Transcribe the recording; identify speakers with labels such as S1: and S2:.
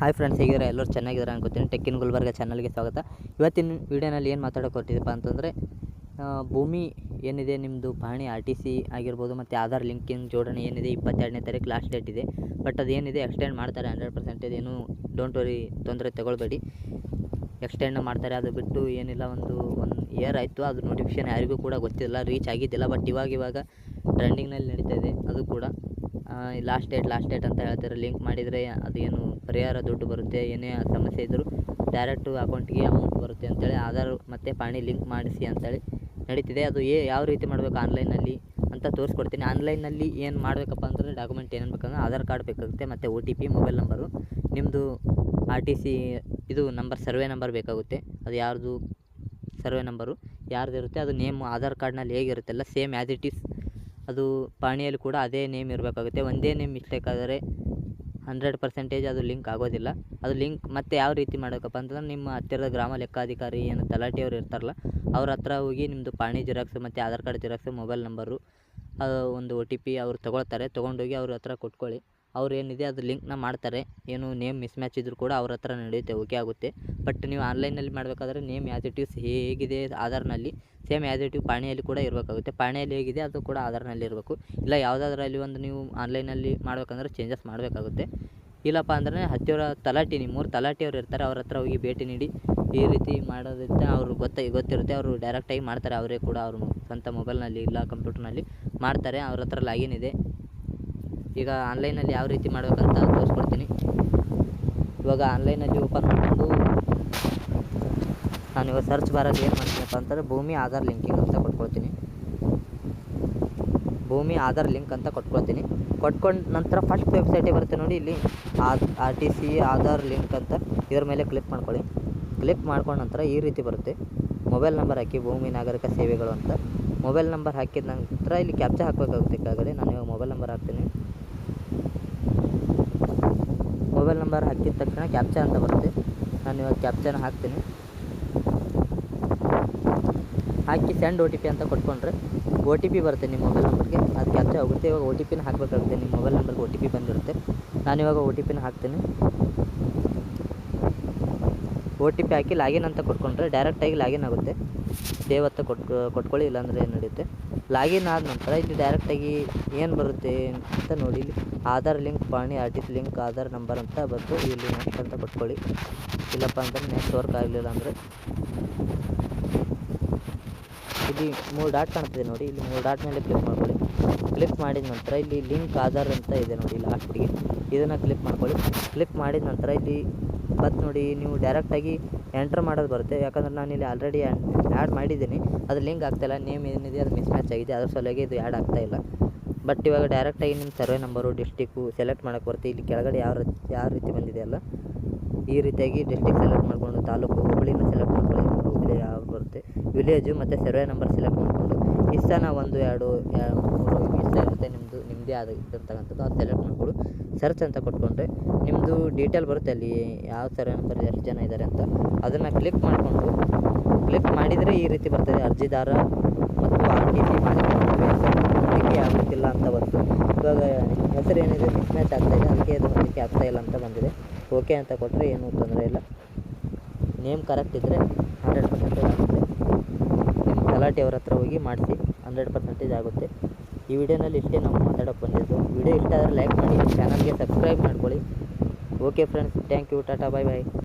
S1: Hi friends, ಹೇಗಿದ್ದಾರೆ? ಎಲ್ಲರೂ ಚೆನ್ನಾಗಿದ್ದಾರೆ ಅನ್ಕೋತೀನಿ. ಟೆಕ್ ಇನ್ ಗುಲ್ಬರ್ಗ ಚಾನಲ್ಗೆ ಸ್ವಾಗತ. ಇವತ್ತಿನ ವೀಡಿಯೋನಲ್ಲಿ ಏನು ಮಾತಾಡೋಕೆ ಹೊರಟಿದ್ದಪ್ಪ ಅಂತಂದರೆ, ಭೂಮಿ ಏನಿದೆ ನಿಮ್ಮದು ಪಹಣಿ RTC ಆಗಿರ್ಬೋದು ಮತ್ತು ಆಧಾರ್ ಲಿಂಕಿಂಗ್ ಜೋಡಣೆ ಏನಿದೆ 22ನೇ ತಾರೀಕು ಲಾಸ್ಟ್ ಡೇಟ್ ಇದೆ. ಬಟ್ ಅದೇನಿದೆ ಎಕ್ಸ್ಟೆಂಡ್ ಮಾಡ್ತಾರೆ 100%. ಏನು ಡೋಂಟ್ ವರಿ, ತೊಂದರೆ ತಗೊಳ್ಬೇಡಿ, ಎಕ್ಸ್ಟೆಂಡ್ ಮಾಡ್ತಾರೆ. ಅದು ಬಿಟ್ಟು ಏನಿಲ್ಲ, ಒಂದು ಇಯರ್ ಆಯಿತು, ಅದು ನೋಟಿಫಿಕೇಶನ್ ಯಾರಿಗೂ ಕೂಡ ಗೊತ್ತಿಲ್ಲ, ರೀಚ್ ಆಗಿದ್ದಿಲ್ಲ. ಬಟ್ ಇವಾಗ ಟ್ರೆಂಡಿಂಗ್ನಲ್ಲಿ ನಡೀತಾ ಇದೆ. ಅದು ಕೂಡ ಲಾಸ್ಟ್ ಡೇಟ್ ಅಂತ ಹೇಳ್ತಾರೆ. ಲಿಂಕ್ ಮಾಡಿದರೆ ಅದೇನು ಪರಿಹಾರ ದುಡ್ಡು ಬರುತ್ತೆ, ಏನೇ ಸಮಸ್ಯೆ ಇದ್ದರೂ ಡೈರೆಕ್ಟು ಅಕೌಂಟಿಗೆ ಅಮೌಂಟ್ ಬರುತ್ತೆ ಅಂತೇಳಿ ಆಧಾರ್ ಮತ್ತು ಪಾಣಿ ಲಿಂಕ್ ಮಾಡಿಸಿ ಅಂತೇಳಿ ನಡೀತಿದೆ. ಅದು ಯಾವ ರೀತಿ ಮಾಡಬೇಕು ಆನ್ಲೈನಲ್ಲಿ ಅಂತ ತೋರಿಸ್ಕೊಡ್ತೀನಿ. ಆನ್ಲೈನಲ್ಲಿ ಏನು ಮಾಡಬೇಕಪ್ಪ ಅಂತಂದರೆ, ಡಾಕ್ಯುಮೆಂಟ್ ಏನೇನು ಬೇಕಂದ್ರೆ ಆಧಾರ್ ಕಾರ್ಡ್ ಬೇಕಾಗುತ್ತೆ ಮತ್ತು OTP, ಮೊಬೈಲ್ ನಂಬರು, ನಿಮ್ಮದು RTC ಇದು ನಂಬರ್, ಸರ್ವೆ ನಂಬರ್ ಬೇಕಾಗುತ್ತೆ. ಅದು ಯಾರ್ದು ಸರ್ವೆ ನಂಬರು ಯಾರ್ದಿರುತ್ತೆ, ಅದು ನೇಮ್ ಆಧಾರ್ ಕಾರ್ಡ್ನಲ್ಲಿ ಹೇಗಿರುತ್ತಲ್ಲ ಸೇಮ್ ಆ್ಯಸ್ ಇಟ್ ಈಸ್ ಅದು ಪಾಣಿಯಲ್ಲಿ ಕೂಡ ಅದೇ ನೇಮ್ ಇರಬೇಕಾಗುತ್ತೆ. ಒಂದೇ ನೇಮ್ ಮಿಸ್ಟೇಕ್ ಆದರೆ 100% ಅದು ಲಿಂಕ್ ಆಗೋದಿಲ್ಲ. ಅದು ಲಿಂಕ್ ಮತ್ತೆ ಯಾವ ರೀತಿ ಮಾಡಬೇಕಪ್ಪ ಅಂತಂದ್ರೆ, ನಿಮ್ಮ ಹತ್ತಿರದ ಗ್ರಾಮ ಲೆಕ್ಕಾಧಿಕಾರಿ ಏನು ತಲಾಟಿಯವರು ಇರ್ತಾರಲ್ಲ, ಅವ್ರ ಹತ್ರ ಹೋಗಿ ನಿಮ್ಮದು ಪಾಣಿ ಜೆರಾಕ್ಸ್ ಮತ್ತು Aadhaar card xerox, mobile number, ಒಂದು OTP ಅವ್ರು ತೊಗೊಂಡೋಗಿ ಅವ್ರ ಹತ್ರ ಕೊಟ್ಕೊಳ್ಳಿ. ಅವ್ರು ಏನಿದೆ ಅದು ಲಿಂಕ್ನ ಮಾಡ್ತಾರೆ. ಏನು ನೇಮ್ ಮಿಸ್ ಇದ್ದರೂ ಕೂಡ ಅವ್ರ ಹತ್ರ ನಡೆಯುತ್ತೆ, ಓಕೆ ಆಗುತ್ತೆ. ಬಟ್ ನೀವು ಆನ್ಲೈನಲ್ಲಿ ಮಾಡಬೇಕಾದ್ರೆ ನೇಮ್ ಆ್ಯಸ್ ಇಟ್ ಈಸ್ ಹೇಗಿದೆ ಆಧಾರ್ನಲ್ಲಿ, ಸೇಮ್ ಆ್ಯಸ್ ಇಟ್ ಈಸ್ ಪಾಣಿಯಲ್ಲಿ ಕೂಡ ಇರಬೇಕಾಗುತ್ತೆ. ಪಾಣಿಯಲ್ಲಿ ಹೇಗಿದೆ ಅದು ಕೂಡ ಆಧಾರ್ನಲ್ಲಿ ಇರಬೇಕು. ಇಲ್ಲ ಯಾವುದಾದ್ರಲ್ಲಿ ಒಂದು ನೀವು ಆನ್ಲೈನಲ್ಲಿ ಮಾಡಬೇಕಂದ್ರೆ ಚೇಂಜಸ್ ಮಾಡಬೇಕಾಗುತ್ತೆ. ಇಲ್ಲಪ್ಪ ಅಂದರೆ ಹತ್ತಿರ ತಲಾಟಿ, ನಿಮ್ಮೂರು ತಲಾಟಿಯವ್ರು ಇರ್ತಾರೆ, ಅವ್ರ ಹತ್ರ ಹೋಗಿ ಭೇಟಿ ನೀಡಿ ಈ ರೀತಿ ಮಾಡೋದಕ್ಕೆ ಅವ್ರಿಗೆ ಗೊತ್ತಿರುತ್ತೆ. ಅವರು ಡೈರೆಕ್ಟಾಗಿ ಮಾಡ್ತಾರೆ. ಅವರೇ ಕೂಡ ಅವ್ರ ಸ್ವಂತ ಮೊಬೈಲ್ನಲ್ಲಿ ಇಲ್ಲ ಕಂಪ್ಯೂಟರ್ನಲ್ಲಿ ಮಾಡ್ತಾರೆ. ಅವ್ರ ಹತ್ರ ಲಾಗಿನ್ ಇದೆ. ಈಗ ಆನ್ಲೈನಲ್ಲಿ ಯಾವ ರೀತಿ ಮಾಡಬೇಕಂತ ತೋರಿಸ್ಕೊಡ್ತೀನಿ. ಇವಾಗ ಆನ್ಲೈನಲ್ಲಿ ಓಪನ್ ಮಾಡಿಕೊಂಡು ನಾನು ಇವಾಗ ಸರ್ಚ್ ಬಾರಲ್ಲಿ ಏನು ಮಾಡ್ತೀನಪ್ಪ ಅಂತಂದರೆ, ಭೂಮಿ ಆಧಾರ್ ಲಿಂಕಿಂಗ್ ಅಂತ ಕೊಟ್ಕೊಳ್ತೀನಿ. ಭೂಮಿ ಆಧಾರ್ ಲಿಂಕ್ ಅಂತ ಕೊಟ್ಕೊಳ್ತೀನಿ. ಕೊಟ್ಕೊಂಡ ನಂತರ ಫಸ್ಟ್ ವೆಬ್ಸೈಟಿಗೆ ಬರುತ್ತೆ ನೋಡಿ, ಇಲ್ಲಿ RTC ಆಧಾರ್ ಲಿಂಕ್ ಅಂತ, ಇದರ ಮೇಲೆ ಕ್ಲಿಕ್ ಮಾಡ್ಕೊಳ್ಳಿ. ಕ್ಲಿಕ್ ಮಾಡ್ಕೊಂಡ ನಂತರ ಈ ರೀತಿ ಬರುತ್ತೆ. ಮೊಬೈಲ್ ನಂಬರ್ ಹಾಕಿ, ಭೂಮಿ ನಾಗರಿಕ ಸೇವೆಗಳು ಅಂತ ಮೊಬೈಲ್ ನಂಬರ್ ಹಾಕಿದ ನಂತರ ಇಲ್ಲಿ ಕ್ಯಾಪ್ಚಾ ಹಾಕಬೇಕಾಗುತ್ತೆ ಕೆಳಗಡೆ. ನಾನು ಇವಾಗ ಮೊಬೈಲ್ ನಂಬರ್ ಹಾಕ್ತೀನಿ. ಮೊಬೈಲ್ ನಂಬರ್ ಹಾಕಿದ ತಕ್ಷಣ ಕ್ಯಾಪ್ಚಾ ಅಂತ ಬರುತ್ತೆ. ನಾನು ಇವಾಗ ಕ್ಯಾಪ್ಚಾನ ಹಾಕ್ತೀನಿ. ಹಾಕಿ ಸೆಂಡ್ OTP ಅಂತ ಕೊಟ್ಕೊಂಡ್ರೆ OTP ಬರುತ್ತೆ ನಿಮ್ಮ ಮೊಬೈಲ್ ನಂಬರ್ಗೆ. ಅದು ಕ್ಯಾಪ್ಚಾ ಹೋಗುತ್ತೆ. ಇವಾಗ OTPನ ಹಾಕಬೇಕಾಗುತ್ತೆ. ನಿಮ್ಮ ಮೊಬೈಲ್ ನಂಬರ್ಗೆ OTP ಬಂದಿರುತ್ತೆ. ನಾನಿವಾಗ OTPನ ಹಾಕ್ತೀನಿ. OTP ಹಾಕಿ ಲಾಗಿನ್ ಅಂತ ಕೊಟ್ಕೊಂಡ್ರೆ ಡೈರೆಕ್ಟಾಗಿ ಲಾಗಿನ್ ಆಗುತ್ತೆ. ಸೇವ್ ಅಂತ ಕೊಟ್ಕೊಳ್ಳಿ, ಇಲ್ಲಾಂದರೆ ಏನು ನಡೆಯುತ್ತೆ. ಲಾಗಿನ್ ಆದ ನಂತರ ಇಲ್ಲಿ ಡೈರೆಕ್ಟಾಗಿ ಏನು ಬರುತ್ತೆ ಅಂತ ನೋಡಿ, ಇಲ್ಲಿ ಆಧಾರ್ ಲಿಂಕ್ ಪಾಣಿ RTC ಲಿಂಕ್ ಆಧಾರ್ ನಂಬರ್ ಅಂತ ಬಂತು. ಇಲ್ಲಿ ನೆಕ್ಸ್ಟ್ ಅಂತ ಕೊಟ್ಕೊಳ್ಳಿ. ಇಲ್ಲಪ್ಪ ಅಂದರೆ ನೆಕ್ಸ್ಟ್ ವರ್ಕ್ ಆಗಲಿಲ್ಲ ಅಂದರೆ ಇಲ್ಲಿ 3 ಡಾಟ್ ಕಾಣ್ತದೆ ನೋಡಿ, ಇಲ್ಲಿ 3 ಡಾಟ್ ಮೇಲೆ ಕ್ಲಿಕ್ ಮಾಡ್ಕೊಳ್ಳಿ. ಕ್ಲಿಕ್ ಮಾಡಿದ ನಂತರ ಇಲ್ಲಿ ಲಿಂಕ್ ಆಧಾರ್ ಅಂತ ಇದೆ ನೋಡಿ ಲಾಸ್ಟಿಗೆ, ಇದನ್ನು ಕ್ಲಿಕ್ ಮಾಡ್ಕೊಳ್ಳಿ. ಕ್ಲಿಕ್ ಮಾಡಿದ ನಂತರ ಇಲ್ಲಿ ಬತ್ ನೋಡಿ, ನೀವು ಡೈರೆಕ್ಟಾಗಿ ಎಂಟ್ರ್ ಮಾಡೋದು ಬರುತ್ತೆ. ಯಾಕಂದರೆ ನಾನು ಇಲ್ಲಿ ಆಲ್ರೆಡಿ ಆ್ಯಡ್ ಮಾಡಿದ್ದೀನಿ, ಅದು ಲಿಂಕ್ ಆಗ್ತಾಯಿಲ್ಲ. ನೇಮ್ ಏನಿದೆ ಅದು ಮಿಸ್ ಆಗಿದೆ, ಅದ್ರ ಸಲುವಾಗಿ ಇದು ಆ್ಯಡ್ ಆಗ್ತಾಯಿಲ್ಲ. ಬಟ್ ಇವಾಗ ಡೈರೆಕ್ಟಾಗಿ ನಿಮ್ಮ ಸರ್ವೆ ನಂಬರು, ಡಿಸ್ಟಿಕ್ಕು ಸೆಲೆಕ್ಟ್ ಮಾಡೋಕ್ಕೆ ಬರುತ್ತೆ. ಇಲ್ಲಿ ಕೆಳಗಡೆ ಯಾವ ರೀತಿ ಬಂದಿದೆಯಲ್ಲ, ಈ ರೀತಿಯಾಗಿ ಡಿಸ್ಟಿಕ್ ಸೆಲೆಕ್ಟ್ ಮಾಡಿಕೊಂಡು, ತಾಲೂಕು, ಹುಬ್ಬಳ್ಳಿನ ಸೆಲೆಕ್ಟ್ ಮಾಡ್ಕೊಳ್ಳಿ. ಹುಬ್ಬಳ್ಳಿ ಯಾವ್ದು ಬರುತ್ತೆ, ವಿಲೇಜು ಮತ್ತು ಸರ್ವೆ ನಂಬರ್ ಸೆಲೆಕ್ಟ್ ಮಾಡಿಕೊಂಡು, ಇಷ್ಟನ 1, 2, 3 ಇಷ್ಟ ಇರುತ್ತೆ ನಿಮ್ಮದೇ ಆದ ಇರ್ತಕ್ಕಂಥದ್ದು, ಅದು ಸೆಲೆಕ್ಟ್ ಮಾಡಿಕೊಂಡು ಸರ್ಚ್ ಅಂತ ಕೊಟ್ಕೊಂಡ್ರೆ ನಿಮ್ಮದು ಡೀಟೇಲ್ ಬರುತ್ತೆ. ಅಲ್ಲಿ ಯಾವ ಸರ್ವೆ ನಂಬರ್ ಎಷ್ಟು ಜನ ಇದ್ದಾರೆ ಅಂತ ಅದನ್ನು ಕ್ಲಿಕ್ ಮಾಡಿದರೆ ಈ ರೀತಿ ಬರ್ತದೆ. ಅರ್ಜಿದಾರ ಮತ್ತು RTC ಹೊಂದಿಕೆ ಆಗುತ್ತಿಲ್ಲ ಅಂತ ಬಂತು. ಇವಾಗ ಹೆಸರು ಏನಿದೆ ಮಿಸ್ ಆಗ್ತಾಯಿದೆ, ಅದಕ್ಕೆ ಅದು ಹೊಂದಿಕೆ ಆಗ್ತಾಯಿಲ್ಲ ಅಂತ ಬಂದಿದೆ. ಓಕೆ ಅಂತ ಕೊಟ್ಟರೆ ಏನೂ ತೊಂದರೆ ಇಲ್ಲ. ನೇಮ್ ಕರೆಕ್ಟ್ ಇದ್ದರೆ 100% ಆಗುತ್ತೆ. ನಿಮ್ಮ ತಲಾಟಿಯವ್ರ ಹತ್ರ ಹೋಗಿ ಮಾಡಿಸಿ, 100% ಆಗುತ್ತೆ. ಈ ವಿಡಿಯೋನಲ್ಲಿ ಇಷ್ಟೇ ನಾವು ಮಾತಾಡೋಕ್ಕೆ ಬಂದಿದ್ದು. ವಿಡಿಯೋ ಇಷ್ಟ ಆದರೆ ಲೈಕ್ ಮಾಡಿ, ಚಾನಲ್ಗೆ ಸಬ್ಸ್ಕ್ರೈಬ್ ಮಾಡ್ಕೊಳ್ಳಿ. Okay friends, thank you, tata, bye bye.